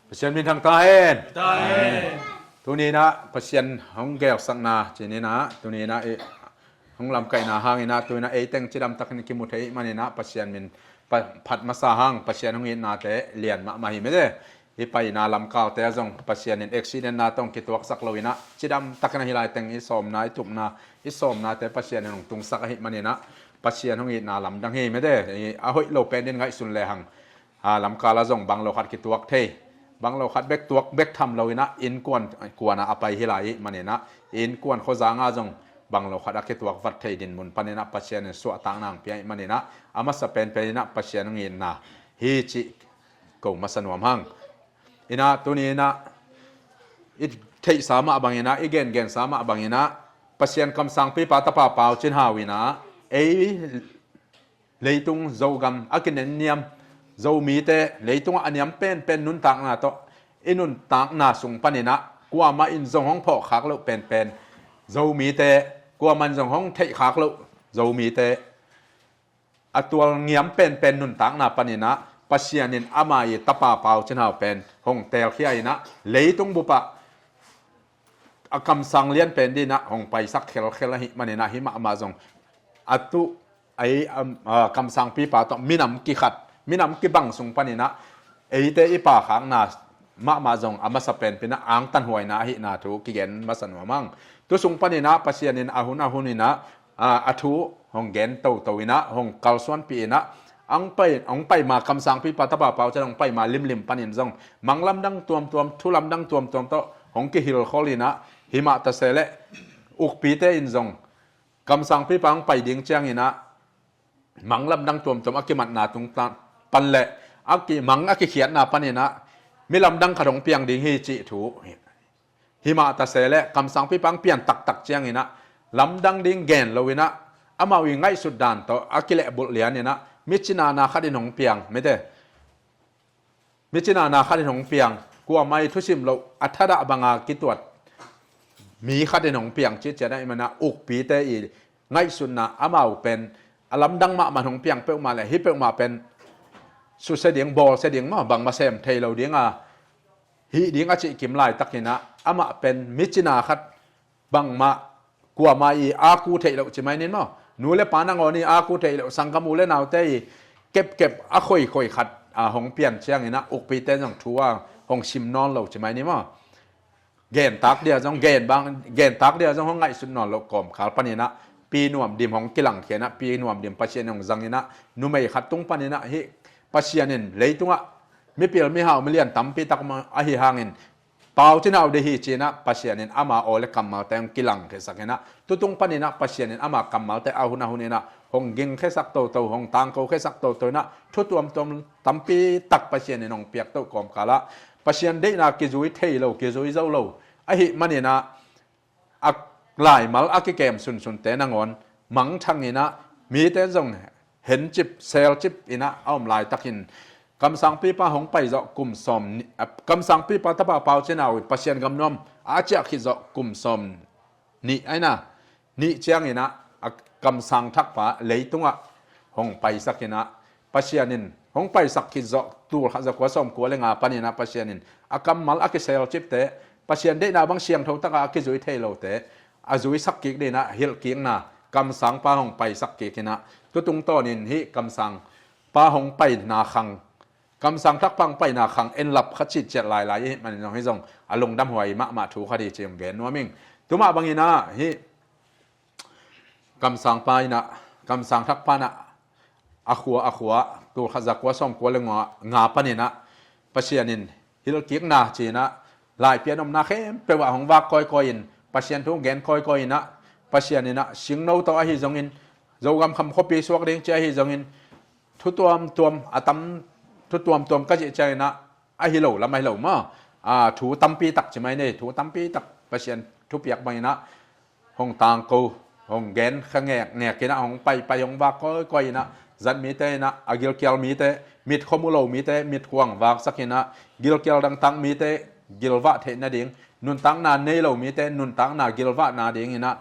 pasien min thang ta hen ta hen tu ni na pasien hong gel sang na chini na tu ni na hong lam kai na hang ina tu na e teng chidam takin ki mu thei mani na pasien min phat ma sa hang pasien hong in na te lian ma hi me de hi pai na lam kaw te jong pasien in accident na tong ki tuak sak loina chidam takna hi lai teng i som na i tup na i som na te pasien hong tung sak hi mani na pasien hong in na lam dang hi me de a hoi lo pen din ngai sun le hang lam ka la jong bang lo khat ki tuak thei bang lo khat bek tuak bek tham loina in kwana apai hi lai mani na in kwan kho za nga jong bang lo khat ke tuak vat thei din mun panina pasien su atang nang pi mani na ama sa pen na pasien hong in na hi chi ko masanuam hang ina tunina it thei sama abangina igen gen sama abangina pasien kam sang pi pa ta pa pau chin hawina ei leitung zogam akinen niam zo mi te leitung aniam pen nun tak na to inun tak na sung panina kwa ma in zong hong pho khak lo pen zo mi te kwa man zong hong thei khak lo zo mi te atual ngiam pen nun tak na panina pasienin amai tapa pau chen hau pen hong tel khiai na leitung bupa akam sang lian pen di na hong pai sak khel hi manina hi ma amazong atu ai kam sang pi pa to minam ki khat minam ki bang sung panina ei te ipa khang na ma amazong amasa pen pina ang tan huai na hi na thu ki gen masan mamang tu sung panina pasienin ahunina athu hong gen to ina hong kalsuan pi ina ang pai ma kam sang pi patapa pau cha ong pai ma lim panin jong manglam dang tuam thulam dang tuam to hong ki hil kholina hima ta sele uk pi te in jong kam sang pi pang pai ding chang ina manglam dang tuam akimat na tung pan le aki khiat na panina milam dang khadong piang ding hi chi thu hima ta sele kam sang pi pang pian tak chang ina lam dang ding gen lowina amawi ngai sudan to akile bul lian ina michina na khadin hong piang mete michina na khadin hong piang kwa mai thusim lo athara banga kitwat mi khadin hong piang chi chana imana uk pi te i ngai sunna amau pen alam dang ma man hong piang pe ma le hi pe ma pen su se ding bol se ding ma bang ma sem thei lo ding hi ding a chi kim lai takina ama pen michina khat bang ma kwa mai aku thei lo chi mai nin maนูเลปานังอนี่อากูเตยสังกมูเลนาวเตยเก็บอะค่อยขัดหงเปลี่ยนเชียงนี่นะอุกปีเตยจังทัวหงชิมนอนเราใช่ไหมนี่มั้งเกณฑ์ตักเดียวจังเกณฑ์บางเกณฑ์ตักเดียวจังหงไงสุดนอนเรากลมขาปนี่นะปีนวมดิมหงกิลังเขียนนะปีนวมดิมปัจเจนหงจังนี่นะนูไม่ขัดตุ้งปนี่นะฮิปัจเจนินเลยตุ้งอะไม่เปลี่ยนไม่หาไม่เลียนตั้มปีตักมาอะฮิหางอินเปล่าที่น่าเอาเดียจีนะปัจเจนินอามาโอเลกัมมาแต่งกิลังเขสักนะตุ้งปนี่นะปัจเจนินอามากัมมาแต่เอาหุ่นนี่นะหงกิงแค่สักโตหงตังเขาแค่สักโตนะทุตัวตั้มปีตักปัจเจนินหงเปียกโตกอมกาละปัจเจนได้นะกิจุยเทยเรากิจุยเจ้าเราไอ้มันนี่นะอักหลายมัลอักเกมสุนเตนงอนมังทังนี่นะมีแต่จงเห็นจิบเซลจิบอีนะเอาหลายตักินกำสังปีป้าหงไปเจาะกลุ่มสมกำสังปีป้าตะป้าเปาเชนเอาปัจเจนกำนอมอาเจียคิดเจาะกลุ่มสมนี่ไอ้นะนี่เจียงนี่นะกำสังทักฟ้าเลยตุงอ่ะหงไปสักนะปัจเจนินหงไปสักคิดเจาะตัวข้าจะกว่าสมกว่าเลยงาปนี่นะปัจเจนินอากำมัลอักเซลจิบเตะปัจเจนได้นะบางเสียงเท่าตะกาคิดจุยเทโลเตะอาจุยสักกิกได้นะเฮลกิงนะกำสังป้าหงไปสักกิกนะตัวตรงต้นนินฮิกำสังป้าหงไปนาคังกำสังทักปังไปนาคังเอ็นหลับขจิตเจ็ดลายมันน้องให้ส่งอารมณ์ดำหวยมาถูคดีเจียมเกนนัวมิงตัวมาบางอีนะฮิกำสังไปนะกำสังทักปานะอาขัวตัวขจักว่าส่งกว่าเลยงาปานี่นะปัจเจียนินฮิลกิกนาจีนะลายเปียนมนาเข้มเปว่าของวากคอยอินปัจเจียนทุกเกนคอยอินนะปัจเจียนินะสิงโนตัวอหิจงอินโจกำคำคบปีสวกเด้งเจอหิจงอินทุตัวอาตัมทุตัวก็จะใจนะอหิโลละไม่โลมาถูตัมปีตักใช่ไหมเนี่ยถูตัมปีตักปัจเจียนทุเปียกไปนะห้องต่างกูห้องเกนขงแงกเนี่ยกินนะห้องไปห้องวากคอยนะจัดมีเตนะอากิลเกียลมีเตมิดขมุโลมีเตมิดกวางวากสักนะกิลเกียลดังตังมีเตกิลวะเทนดิ่งนุนตังนาเนโลมีเตนุนตังนากิลวะนาดิ่งนะ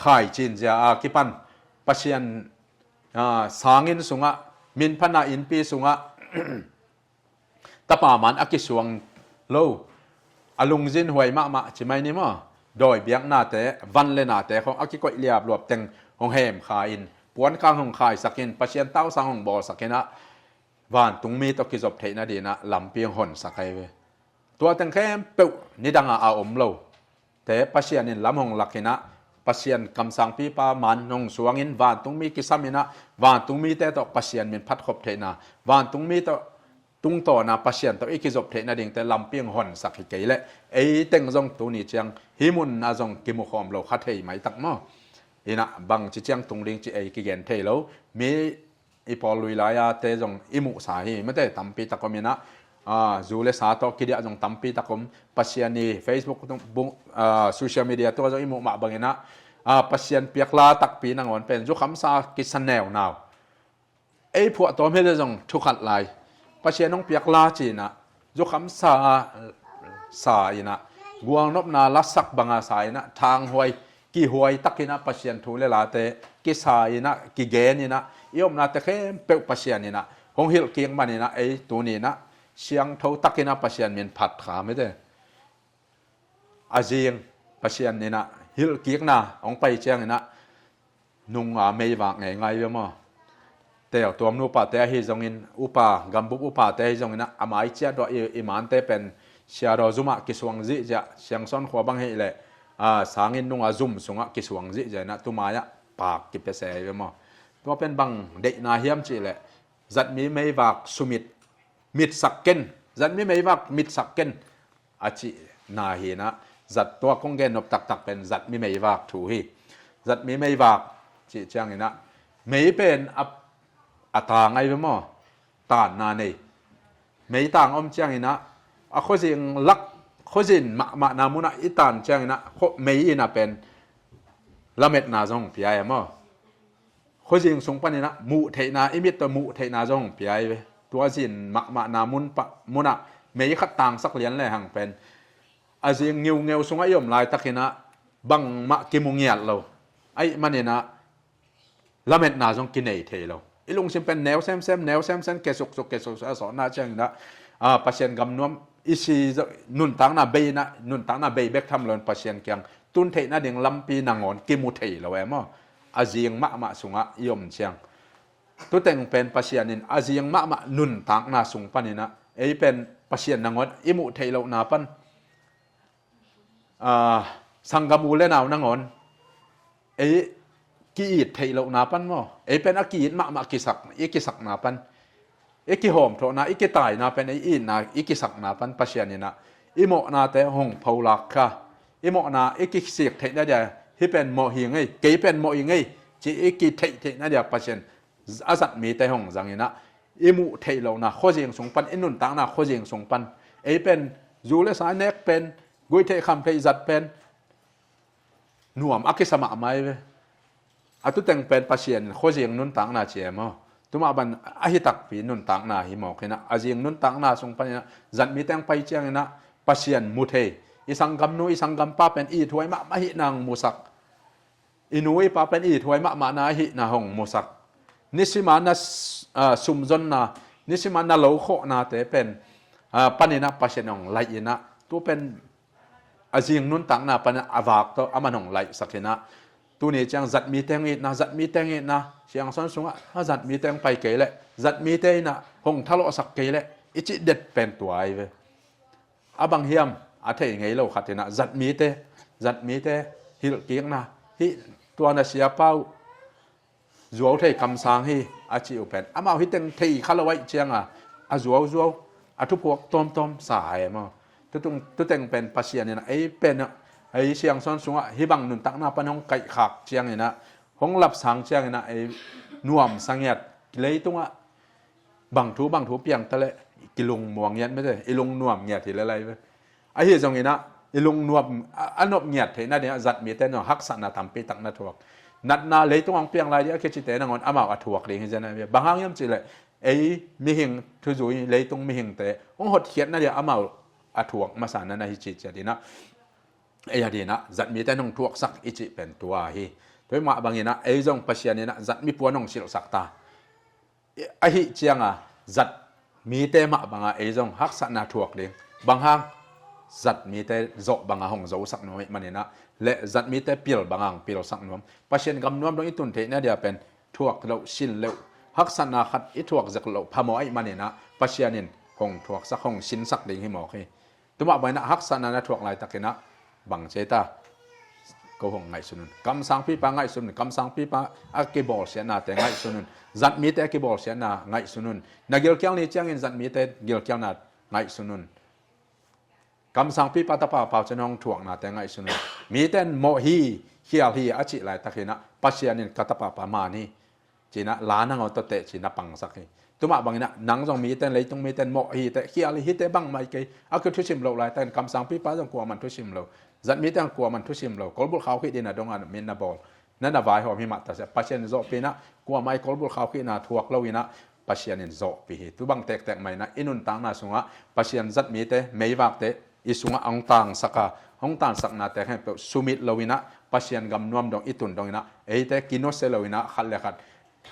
ขายจีนจะกิปันปัจเจียนสางินสุงะมินพนาอินปีสุงะ ตะปามันอากิสวงโลอลุงจินหวยมาใช่ไหมนี่มั้งโดยเบียงนาแต่วันเลนาแต่ของอากิก็เลียบรวบแต่งหงแหมขายปวนข้างหงขายสักินปัจเจียนเต้าสังหงบ่อสักินะวันตุงมีตกิจบเทนะดีนะลำเปียงหนสักไอเวตัวแต่งแค่เปิวนี่ดังอาอมโลแต่ปัจเจียนินลำหงลักนะปัจเจียนคำสั่งปีปามันนงสวงินวันตุงมีกิสามินะวันตุงมีแต่ต่อปัจเจียนเป็นพัดขบเทนะวันตุงมีต่อตุงต่อนะปัจเจียนต่ออีกิจบเทนะดิ่งแต่ลำเปียงหนสักหิเกยเลยไอเต็งจงตัวนี้จังหิมุนนะจงกิมุขอมโลคัดเทยไม่ตักมั้งอีน่ะบางจิจังตรงดิ่งจิไอกิเกนเทยแล้วมีอีพอลุยลายาเตจงอิมุสาหีไม่ได้ตั้มปีตะกมินะจูเลสาโตกิเดียจงตั้มปีตะกมปัสยานีเฟซบุ๊กตรงบุโซเชียลมีเดียตัวจงอิมุมาบางนะปัสยานเปียกลาตักปีนังวันเป็นจุคำสากิสันแนวนาวไอ้พวกตัวไม่ได้จงทุกขัดลายปัสยานงเปียกลาจีนะจุคำสาอีนะกวางนบนาลัสักบางอาศัยนะทางหวยกี่หวยตักกินะปัสยานทูเลลาเตกิสาอีนะกิเกนีนะยอมนาแต่แค่เปิดปัสยานี่นะหงหิลเกียงมันนี่นะไอ้ตัวนี้นะเสียงเท่าตักกินะปัสยานมีผัดขาไม่ได้อาเจียงปัสยานนี่นะหิลเกียงนะองไปเจียงนี่นะนุ่งไม่วางไงเว้ยมั้งแต่ตัวมนุษย์ป่าแต่ให้จงอินอุปากำบุอุปาแต่ให้จงอินนะอามาเจียตัวอิมานแต่เป็นเชียร์ซุมะกิสวงจิจะเสียงซ้อนขวบังให้เลยสางอินนุ่งซุมสุงะกิสวงจิจะนะตัวมายะปากกิบเปเสยเว้ยมั้งตัวเป็นบังเด็กนาเฮียมจีแหละจัดมีไม่วากสุมิดมิดสักเกนจัดมีไม่วากมิดสักเกนอาจินาเฮนะจัดตัวคงเกนนบตักเป็นจัดมีไม่วากถูฮีจัดมีไม่วากจีจังนี่นะไม่เป็นอัตราไงเว้ยมั้งตานนาเนไม่ต่างอมจังนี่นะอะข้อสิ่งลักข้อสิ่งมานามุนะอิตานจังนี่นะไม่อินะเป็นละเม็ดนาจงพิยมั้งข้อจริงสงปันนี่นะมุเทนาอิมิตตัวมุเทนาจงปีไอเวตัวสินมานามุนปะมุนะไม่ขัดต่างสักเหรียญเลยห่างเป็นอาจริงเงียวสงไอยมลายตะกินะบังมะกิมุงเงียดเราไอ้มันนี่นะละเม็ดนาจงกินเอเทเราอีลุงซิมเป็นแนวแซมแนวแซมเกสุกสอนน่าเชื่อนะปัจเจียนกำนวมอิซีนุนตังนาเบนะนุนตังนาเบเบกทำหล่นปัจเจียนเกียงตุนเทนะเดียงลำปีนางอนกิมุเทเราเอมั้งอาเจียงมาสุงะยมเชียงตัวแต่งเป็นปัจเจียนินอาเจียงมานุนตังนาสุงปันนี่นะไอ้เป็นปัจเจียนนางอนอิมุเทเรานาปันสังกมูเลนาวนางอนไอ้กีดเทเรานาปันมั้งไอ้เป็นอากีดมากิสักนาปันไอ้กิหอมโทนาไอ้กิตายนาเป็นไอ้อินนาไอ้กิสักนาปันปัจเจียนินะอิโมนาแต่หงพาวลักค่ะอิโมนาไอ้กิเสียกเทได้เดียที่เป็นโมหิงไงเกี่เป็นโมหิงไงจีอีกีเทนั่นเดียวปัจเจนอาศัยมีแต่ห้องจังนี้นะอิมุเทเรานะข้อเสียงสงปันอินุนต่างนะข้อเสียงสงปันไอเป็นยูเลสายเน็กเป็นกุยเทคำเพย์จัดเป็นหน่วมอักษรมาไม่เว้ยอาตุแต่งเป็นปัจเจนข้อเสียงนุนต่างนะเจียมตัวมาบันอหิตักปีนุนต่างนะหิมอกนะอาเจียงนุนต่างนะสงปันนะจัดมีแต่งไปเจียงนะปัจเจนมุเทอีสังกัมนุอีสังกัมป้าเป็นอีถวยมาหินางมุสักอินุยปาเป็นอีถวยมานาหินาหงมุสักนิสิมานาสุมจนนานิสิมานาโลโคนาเตเป็นปันินะปัจเจนงไลยินะตัวเป็นอาเจียงนุนต่างนาปันอาวากตัวอามันงไลสักนะตัวนี้จังจัดมีแตงอีนะจัดมีแตงอีนะเสียงซ้อนสูงอ่ะจัดมีแตงไปเกยเลยจัดมีเตนะหงทะเลาะสักเกยเลยอิจิเด็ดเป็นตัวไอเวอาบังเฮียมอาเทยไงเราขัดนะจัดมีเตฮิลเกียงนะฮิตัวน่ะเสียเป้าจัวเทคำสั่งให้อาชีพเป็นอามาฮิตเต็งที่ข้าเราไว้เชียงอาจัวทุกพวกต้มสายมาตัวเต็งเป็นปัจเจียนเนี่ยนะไอ้เป็นไอ้เชียงซ้อนสูงฮิบังนุนตักหน้าปนห้องไก่ขากเชียงเนี่ยนะห้องหลับสังเชียงเนี่ยนะไอ้น่วมสังเงียดเลยตรงบังถูเปียงทะเลกิลุงมวงเงียดไม่ใช่ไอ้ลุงน่วมเงียดที่อะไรไปไอ้เหี้ยตรงนี้นะไอ้ลุงน่วมอันนบเงียดที่นั่นเนี่ยจัดมีแต่เนาะฮักษณะทำปีตักนาทวกนัดนาเลยตรงเปียงอะไรเดียวแค่จิตเตนงอนอามาอัฐวกเลยเห็นไหมเนี่ยบางครั้งยังจิเลยไอ้มีหิงทุจุยเลยตรงมีหิงแต่ห้องหดเขียนนั่นเดียวอามาอัฐวกมาสานนั่นในจิตจะดีนะไอ้ยาดีนะจัดมีแต่น้องทวกสักอิจิเป็นตัวฮีโดยมาบางอย่างนะไอ้จงปัจเจียนเนี่ยนะจัดมีปัวน้องศิลสักตาไอ้เจียงจัด มีเตมะบางไอ้จงฮักษณะถวกเด้งบางห้างจัดมีเตโจบางห้องโจสักน้อยมันเนี่ยนะและจัดมีเตปิลบางห้างปิลสักน้อยปัจเจนกำนวมตรงอีตุนเทเนี่ยเดียวเป็นถวกเราชินเลวฮักษณะขัดอีถวกจากเราพมอยมันเนี่ยนะปัจเจนินห้องถวกสักห้องชินสักเด้งให้หมอให้ตัวมาใบนะฮักษณะนะถวกลายตะกินะบางเจตาก็หงไงสุนุนกำสังปีปะไงสุนุนกำสังปีปะอาเกบอลเสียนาแต่ไงสุนุนจัดมีแต่อาเกบอลเสียนาไงสุนุนนักเกี่ยวเกี่ยวนี่เจียงอินจัดมีแต่เกี่ยวเกี่ยวนาไงสุนุนกำสังปีปะตะปาเป่าจะน้องถ่วงนาแต่ไงสุนุนมีแต่โมฮีเขียวฮีอาจิไหลตะเกนะปัจเจียนินกัตปาปามานี่จีนะล้านนังเอาตะเตจีนะปังสักทีตัวมาบางนะนังจงมีแต่เลยจงมีแต่โมฮีแต่เขียวฮีแต่บังไม่เกยอาคือทุชิมโลไหลแต่กำสังปีปะจงกลัวมันทุชิมโลจัดมีแต่กลัวมันทุชิมเรากอลบุลเขาขี้ดินะดงอันมินนาบอลนั่นน่ะวายหอมีมาแต่เสปัจเจนโจปีนะกลัวไม่กอลบุลเขาขี้นาทวกเราวินะปัจเจนโจปีตุบังแตกไม่นะอินุนตังนาสุงะปัจเจนจัดมีแต่ไม่วักแต่อิสุงะองตังสักองตังสักนาแต่ให้เปิดสุมิตเราวินะปัจเจนกำนวมดงอิตุนดงนะเอแต่กินโนเซเราวินะขัดเลยขัด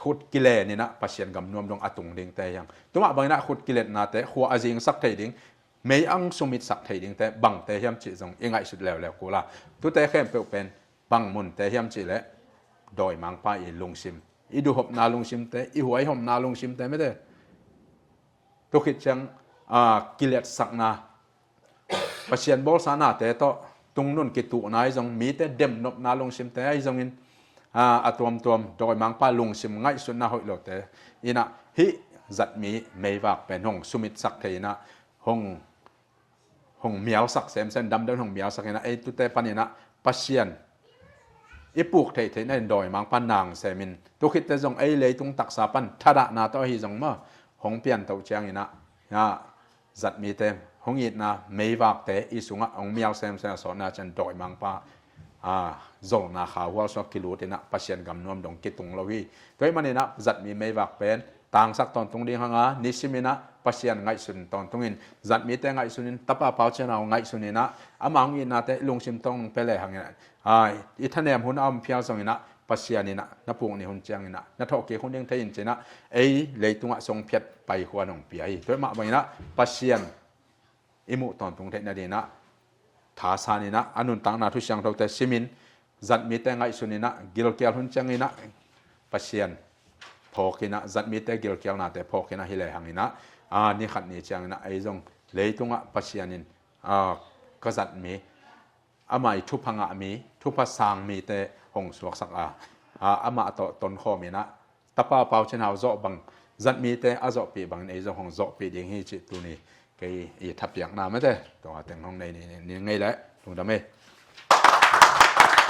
ขุดกิเลนี่นะปัจเจนกำนวมดงอตุงดิงแต่ยังตัวมาบางนะขุดกิเลนาแต่หัวอจิงสักเทดิงไม่อังสมิตสักทีดิ้งแต่บังแต่เฮียมจีจงยังไงสุดแล้วกูละตัวแต่เข้มเป็นบังมุนแต่เฮียมจีและโดยมังป้าอีลุงซิมอีดูหอบนาลุงซิมแต่อีหัวหอมนาลุงซิมแต่ไม่ได้ตัวคิดจังกิเลสสักนาปัจเจียนบอลสานาแต่ต่อตรงนู้นกิตุนายจงมีแต่เดมนบนาลุงซิมแต่ไอ้จงอินตัวโดยมังป้าลุงซิมง่ายสุดนาหอยโลแต่อีน่ะฮิจัดมีไม่วักเป็นห้องสมิตสักทีนะห้องเมียวสักเซมเซนดำเดินห้องเมียวสักนะไอ้ตุเตปันนี่นะปัจเจียนอีปลูกเทนั่นโดยมังปันนางเซมินตุคิดแต่จงไอ้เลยตุงตักษาปันทัดนาต่อฮีจงมาห้องเปลี่ยนตัวเชียงนี่นะจัดมีเต็มห้องอีนะไม่วักแต่อีสุงะห้องเมียวเซมเซนสอนนาจันโดยมังปาโจนาขาวสกิลูตินะปัจเจียนกำนวมดงกิตุงลวีตัวมันนี่นะจัดมีไม่วักเป็นต่างสักตอนตรงนี้ฮะนิสิมินะปัจเจียนไงสุนตอนตรงนี้จัดมีแต่ไงสุนินตบป่าเชนเอาไงสุนินะอามังอินะแต่ลุงชิมตองเปเลยหังนี่อีท่านเนี่ยหุ่นเอาเพียวสงนะปัจเจียนนี่นะนับพวกนี่หุ่นเจียงนี่นะนับทอกเกี่ยคนยังเทียนเจนะเลยตรงอ่ะทรงเพียรไปหัวหนองเปียตัวมาบางนะปัจเจียนอิมุตอนตรงเทนนี่นะทาสานี่นะอนุนตังนาทุเชียงทอกแต่ซิมินจัดมีแต่ไงสุนินะกิโลเกียลหุ่นเจียงนี่นะปัจเจียนพอกินะจัดมีแต่กิโลเกียลนาแต่พอกินะฮิเลหังนี่นะนี่ขัดนี่เจียงนะไอ้จงเลยตรงอ่ะปัจเจียนินก็จัดมีอามาทุพังอามีทุพัสางมีแต่หงสวกสักอามาต่อต้นข้อมีนะตะป้าเปาเชนเอาโจบังจัดมีแต่อาโจปีบังไอ้จงหงโจปีเดียงให้จิตตัวนี้ก็อีทับอย่างน้ำไม่ได้ตัวแต่งห้องในนี่ไงแหละตรงนั้นไหม